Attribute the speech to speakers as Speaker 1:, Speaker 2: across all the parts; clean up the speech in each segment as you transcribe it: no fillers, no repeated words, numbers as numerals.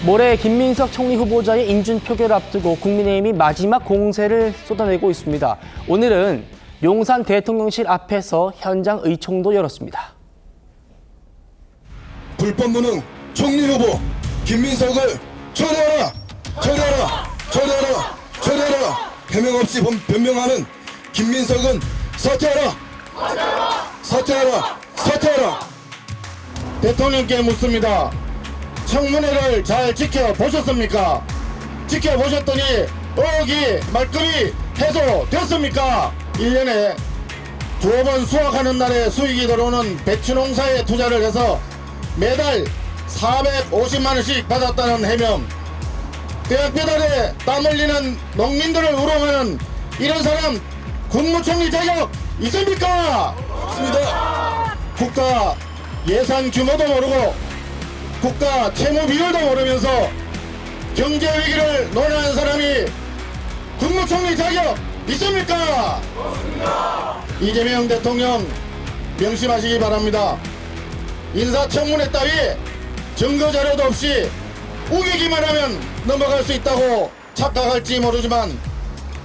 Speaker 1: 모레 김민석 총리 후보자의 인준 표결을 앞두고 국민의힘이 마지막 공세를 쏟아내고 있습니다. 오늘은 용산 대통령실 앞에서 현장 의총도 열었습니다.
Speaker 2: 불법 무능 총리 후보 김민석을 처리하라! 처리하라! 처리하라! 처리하라! 해명 없이 변명하는 김민석은 사퇴하라! 사퇴하라! 사퇴하라!
Speaker 3: 대통령께 묻습니다. 청문회를 잘 지켜보셨습니까? 지켜보셨더니 의혹이 말끔히 해소됐습니까? 1년에 2번 수확하는 날에 수익이 들어오는 배추 농사에 투자를 해서 매달 450만 원씩 받았다는 해명, 대학 배달에 땀 흘리는 농민들을 우롱하는 이런 사람 국무총리 자격 있습니까?
Speaker 2: 없습니다.
Speaker 3: 국가 예산 규모도 모르고 국가 채무 비율도 모르면서 경제 위기를 논하는 사람이 국무총리 자격 있습니까? 없습니다. 이재명 대통령 명심하시기 바랍니다. 인사청문회 따위 증거 자료도 없이 우기기만 하면 넘어갈 수 있다고 착각할지 모르지만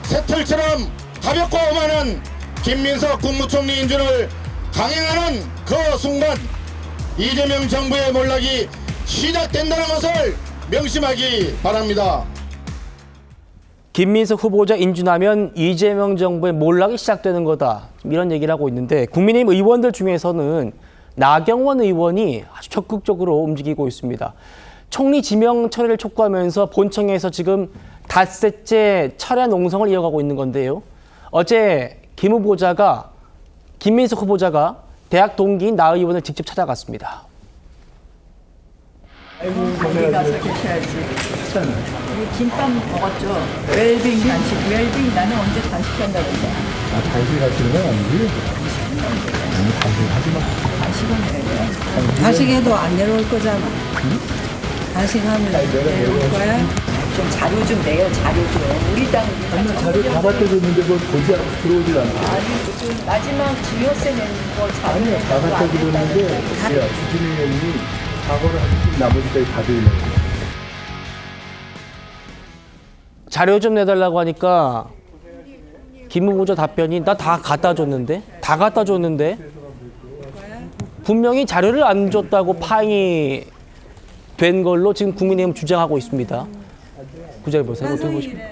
Speaker 3: 새털처럼 가볍고 오만한 김민석 국무총리 인준을 강행하는 그 순간 이재명 정부의 몰락이 시작된다는 것을 명심하기 바랍니다.
Speaker 1: 김민석 후보자 인준하면 이재명 정부의 몰락이 시작되는 거다. 이런 얘기를 하고 있는데 국민의힘 의원들 중에서는 나경원 의원이 아주 적극적으로 움직이고 있습니다. 총리 지명 철회를 촉구하면서 본청에서 지금 닷새째 철야 농성을 이어가고 있는 건데요. 어제 김민석 후보자가 대학 동기인 나 의원을 직접 찾아갔습니다.
Speaker 4: 거기 가서 계셔야지. 우리 김밥 먹었죠. 웰빙 간식. 웰빙 나는 언제 간식한다고 그래.
Speaker 5: 간식 하시는 건 아니지? 간식 하지 마.
Speaker 4: 간식은 왜 그래?
Speaker 6: 간식해도 안 내려올 거잖아. 간식하면 내려올 거야?
Speaker 4: 좀 자료 좀 내요. 자료 좀. 우리 당
Speaker 5: 한번 자료 다 받쳐줬는데 뭐 보지 않고 들어오질 않아.
Speaker 4: 아니 무슨 마지막 증여세 내는 거 자료
Speaker 5: 아니요, 다 받쳐주었는데 주진우 의원님이 사과를 하시고 나머지까지 다 드리는 거예요.
Speaker 1: 자료 좀 내달라고 하니까 김 후보자 답변이 나 다 갖다 줬는데? 다 갖다 줬는데? 분명히 자료를 안 줬다고 파행이 된 걸로 지금 국민의힘 주장하고 있습니다. 구자를 보세요. 어떻게 보십니까?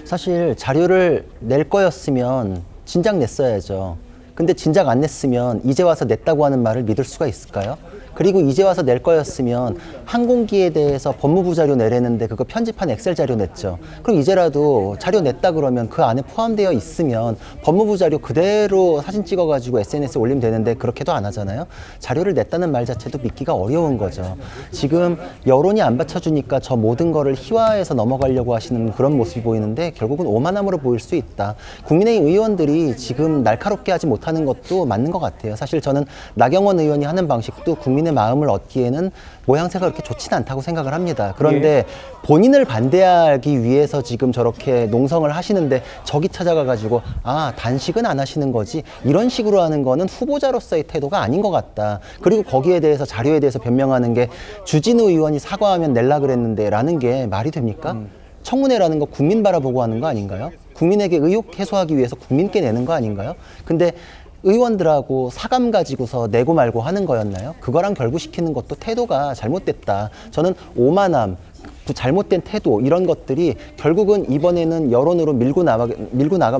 Speaker 7: 사실 자료를 낼 거였으면 진작 냈어야죠. 근데 진작 안 냈으면 이제 와서 냈다고 하는 말을 믿을 수가 있을까요? 그리고 이제 와서 낼 거였으면 항공기에 대해서 법무부 자료 내려는데 그거 편집한 엑셀 자료 냈죠. 그럼 이제라도 자료 냈다 그러면 그 안에 포함되어 있으면 법무부 자료 그대로 사진 찍어가지고 SNS에 올리면 되는데 그렇게도 안 하잖아요. 자료를 냈다는 말 자체도 믿기가 어려운 거죠. 지금 여론이 안 받쳐주니까 저 모든 거를 희화해서 넘어가려고 하시는 그런 모습이 보이는데 결국은 오만함으로 보일 수 있다. 국민의힘 의원들이 지금 날카롭게 하지 못하는 것도 맞는 것 같아요. 사실 저는 나경원 의원이 하는 방식도 국민의 마음을 얻기에는 모양새가 그렇게 좋지는 않다고 생각을 합니다. 그런데 본인을 반대하기 위해서 지금 저렇게 농성을 하시는데 저기 찾아가가지고 단식은 안 하시는 거지 이런 식으로 하는 거는 후보자로서의 태도가 아닌 것 같다. 그리고 거기에 대해서 자료에 대해서 변명하는 게 주진우 의원이 사과하면 낼라 그랬는데 라는 게 말이 됩니까? 청문회라는 거 국민 바라보고 하는 거 아닌가요? 국민에게 의혹 해소하기 위해서 국민께 내는 거 아닌가요? 근데 의원들하고 사감 가지고서 내고 말고 하는 거였나요? 그거랑 결부시키는 것도 태도가 잘못됐다. 저는 오만함, 잘못된 태도 이런 것들이 결국은 이번에는 여론으로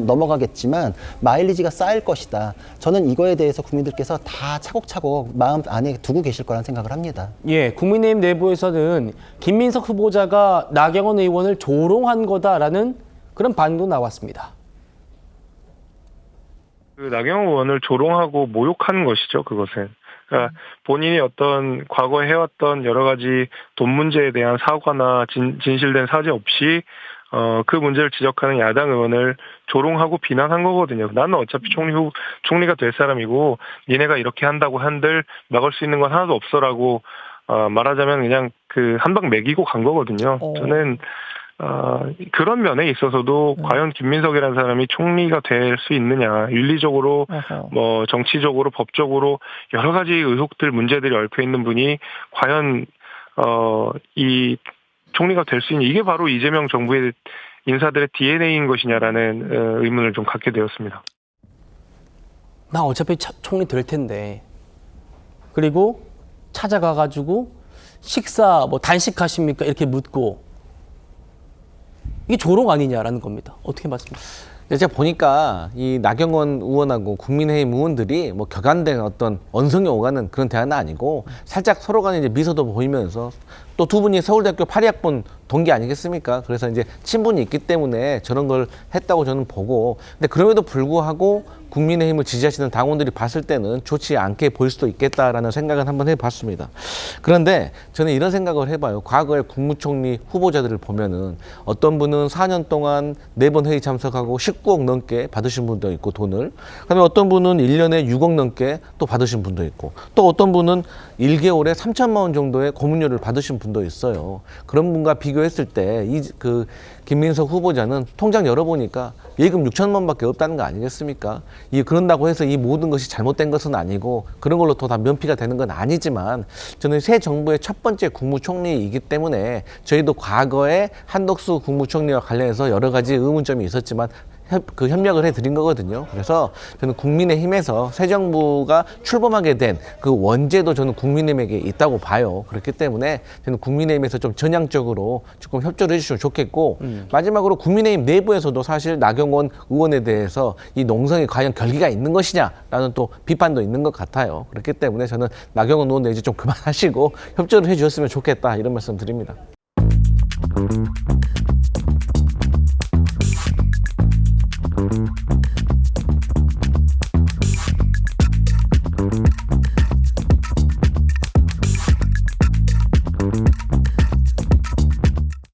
Speaker 7: 넘어가겠지만 마일리지가 쌓일 것이다. 저는 이거에 대해서 국민들께서 다 차곡차곡 마음 안에 두고 계실 거란 생각을 합니다.
Speaker 1: 예, 국민의힘 내부에서는 김민석 후보자가 나경원 의원을 조롱한 거다라는 그런 반응도 나왔습니다.
Speaker 8: 그 나경원 의원을 조롱하고 모욕하는 것이죠, 그것은. 그러니까 본인이 어떤 과거에 해왔던 여러 가지 돈 문제에 대한 사과나 진실된 사죄 없이 그 문제를 지적하는 야당 의원을 조롱하고 비난한 거거든요. 나는 어차피 총리가 될 사람이고 니네가 이렇게 한다고 한들 막을 수 있는 건 하나도 없어라고 말하자면 그냥 그 한 방 매기고 간 거거든요. 저는 그런 면에 있어서도 과연 김민석이라는 사람이 총리가 될 수 있느냐, 윤리적으로, 뭐 정치적으로, 법적으로 여러 가지 의혹들, 문제들이 얽혀 있는 분이 과연 이 총리가 될 수 있는 이게 바로 이재명 정부의 인사들의 DNA인 것이냐라는 의문을 좀 갖게 되었습니다.
Speaker 1: 나 어차피 총리 될 텐데. 그리고 찾아가가지고 식사 뭐 단식하십니까? 이렇게 묻고 이게 조롱 아니냐라는 겁니다. 어떻게 말씀하세요?
Speaker 9: 제가 보니까 이 나경원 의원하고 국민의힘 의원들이 뭐 격안된 어떤 언성이 오가는 그런 대화는 아니고 살짝 서로 간에 이제 미소도 보이면서 또 두 분이 서울대학교 8위학번 동기 아니겠습니까? 그래서 이제 친분이 있기 때문에 저런 걸 했다고 저는 보고, 근데 그럼에도 불구하고 국민의힘을 지지하시는 당원들이 봤을 때는 좋지 않게 보일 수도 있겠다라는 생각은 한번 해봤습니다. 그런데 저는 이런 생각을 해봐요. 과거에 국무총리 후보자들을 보면은 어떤 분은 4년 동안 4번 회의 참석하고 19억 넘게 받으신 분도 있고 돈을, 그다음에 어떤 분은 1년에 6억 넘게 또 받으신 분도 있고, 또 어떤 분은 1개월에 3천만 원 정도의 고문료를 받으신 분도 있어요. 그런 분과 비교했을 때 그 김민석 후보자는 통장 열어보니까 예금 6천만 원밖에 없다는 거 아니겠습니까? 그런다고 해서 이 모든 것이 잘못된 것은 아니고 그런 걸로 또 다 면피가 되는 건 아니지만, 저는 새 정부의 첫 번째 국무총리이기 때문에 저희도 과거에 한덕수 국무총리와 관련해서 여러 가지 의문점이 있었지만 그 협력을 해드린 거거든요. 그래서 저는 국민의힘에서 새 정부가 출범하게 된 그 원죄도 저는 국민의힘에게 있다고 봐요. 그렇기 때문에 저는 국민의힘에서 좀 전향적으로 조금 협조를 해주시면 좋겠고, 마지막으로 국민의힘 내부에서도 사실 나경원 의원에 대해서 이 농성이 과연 결기가 있는 것이냐라는 또 비판도 있는 것 같아요. 그렇기 때문에 저는 나경원 의원 이제 좀 그만하시고 협조를 해주셨으면 좋겠다, 이런 말씀 드립니다.
Speaker 10: Thank you.